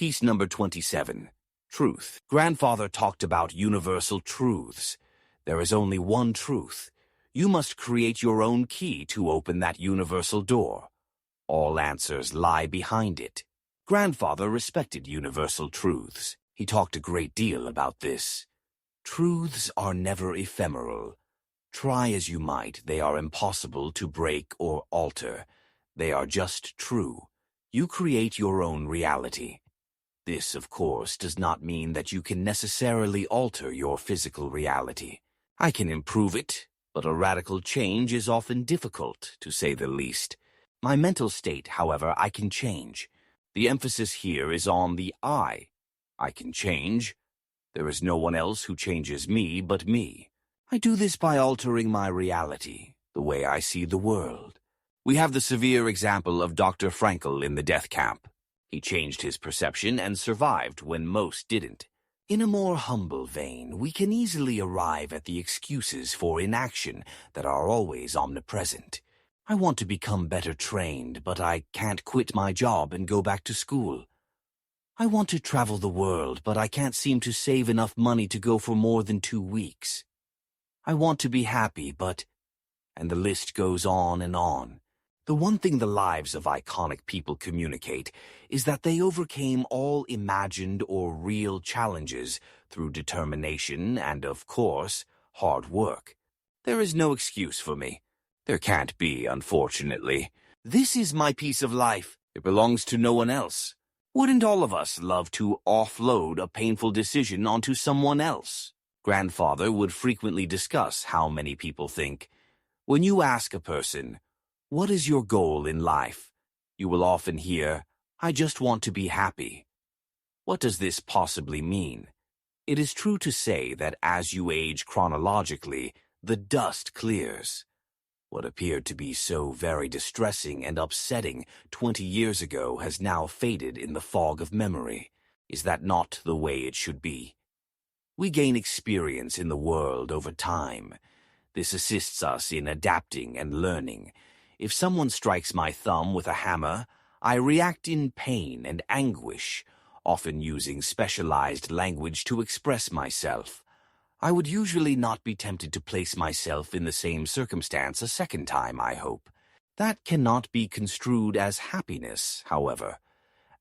Piece number 27. Truth. Grandfather talked about universal truths. There is only one truth. You must create your own key to open that universal door. All answers lie behind it. Grandfather respected universal truths. He talked a great deal about this. Truths are never ephemeral. Try as you might, they are impossible to break or alter. They are just true. You create your own reality. This, of course, does not mean that you can necessarily alter your physical reality. I can improve it, but a radical change is often difficult, to say the least. My mental state, however, I can change. The emphasis here is on the I. I can change. There is no one else who changes me but me. I do this by altering my reality, the way I see the world. We have the severe example of Dr. Frankl in the death camp. He changed his perception and survived when most didn't. In a more humble vein, we can easily arrive at the excuses for inaction that are always omnipresent. I want to become better trained, but I can't quit my job and go back to school. I want to travel the world, but I can't seem to save enough money to go for more than 2 weeks. I want to be happy, but... And the list goes on and on. The one thing the lives of iconic people communicate is that they overcame all imagined or real challenges through determination and, of course, hard work. There is no excuse for me. There can't be, unfortunately. This is my piece of life. It belongs to no one else. Wouldn't all of us love to offload a painful decision onto someone else? Grandfather would frequently discuss how many people think. When you ask a person, "What is your goal in life?" you will often hear, "I just want to be happy." What does this possibly mean? It is true to say that as you age chronologically, the dust clears. What appeared to be so very distressing and upsetting 20 years ago has now faded in the fog of memory. Is that not the way it should be? We gain experience in the world over time. This assists us in adapting and learning. If someone strikes my thumb with a hammer, I react in pain and anguish, often using specialized language to express myself. I would usually not be tempted to place myself in the same circumstance a second time, I hope. That cannot be construed as happiness, however.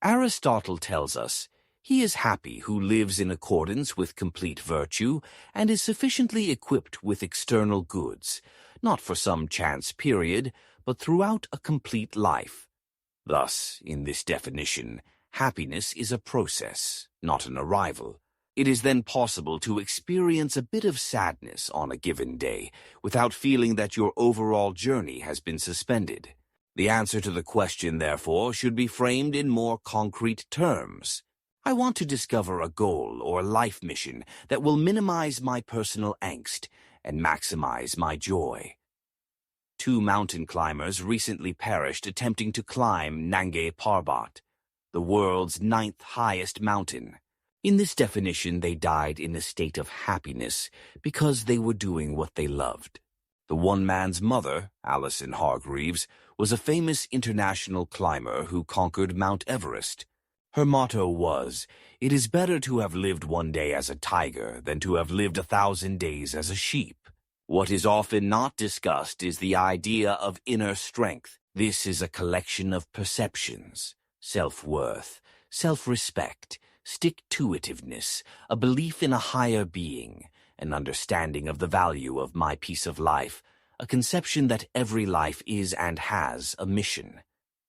Aristotle tells us, "He is happy who lives in accordance with complete virtue and is sufficiently equipped with external goods, not for some chance period, but throughout a complete life." Thus, in this definition, happiness is a process, not an arrival. It is then possible to experience a bit of sadness on a given day without feeling that your overall journey has been suspended. The answer to the question, therefore, should be framed in more concrete terms. I want to discover a goal or life mission that will minimize my personal angst and maximize my joy. 2 mountain climbers recently perished attempting to climb Nanga Parbat, the world's 9th highest mountain. In this definition, they died in a state of happiness because they were doing what they loved. The one man's mother, Alison Hargreaves, was a famous international climber who conquered Mount Everest. Her motto was, "It is better to have lived one day as a tiger than to have lived 1,000 days as a sheep." What is often not discussed is the idea of inner strength. This is a collection of perceptions, self-worth, self-respect, stick-to-itiveness, a belief in a higher being, an understanding of the value of my piece of life, a conception that every life is and has a mission.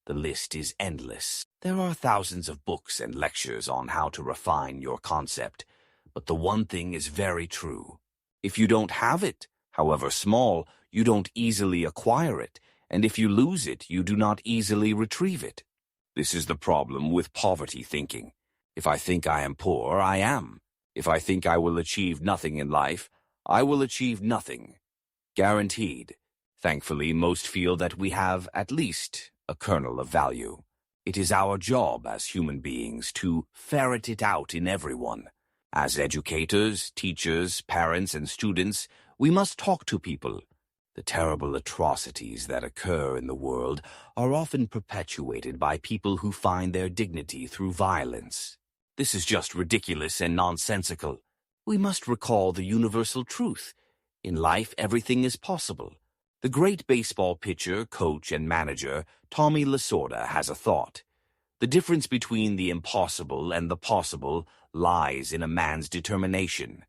The list is endless. There are thousands of books and lectures on how to refine your concept, but the one thing is very true. If you don't have it, however small, you don't easily acquire it, and if you lose it, you do not easily retrieve it. This is the problem with poverty thinking. If I think I am poor, I am. If I think I will achieve nothing in life, I will achieve nothing. Guaranteed. Thankfully, most feel that we have, at least, a kernel of value. It is our job as human beings to ferret it out in everyone. As educators, teachers, parents, and students, we must talk to people. The terrible atrocities that occur in the world are often perpetuated by people who find their dignity through violence. This is just ridiculous and nonsensical. We must recall the universal truth. In life, everything is possible. The great baseball pitcher, coach, and manager, Tommy Lasorda, has a thought. The difference between the impossible and the possible lies in a man's determination.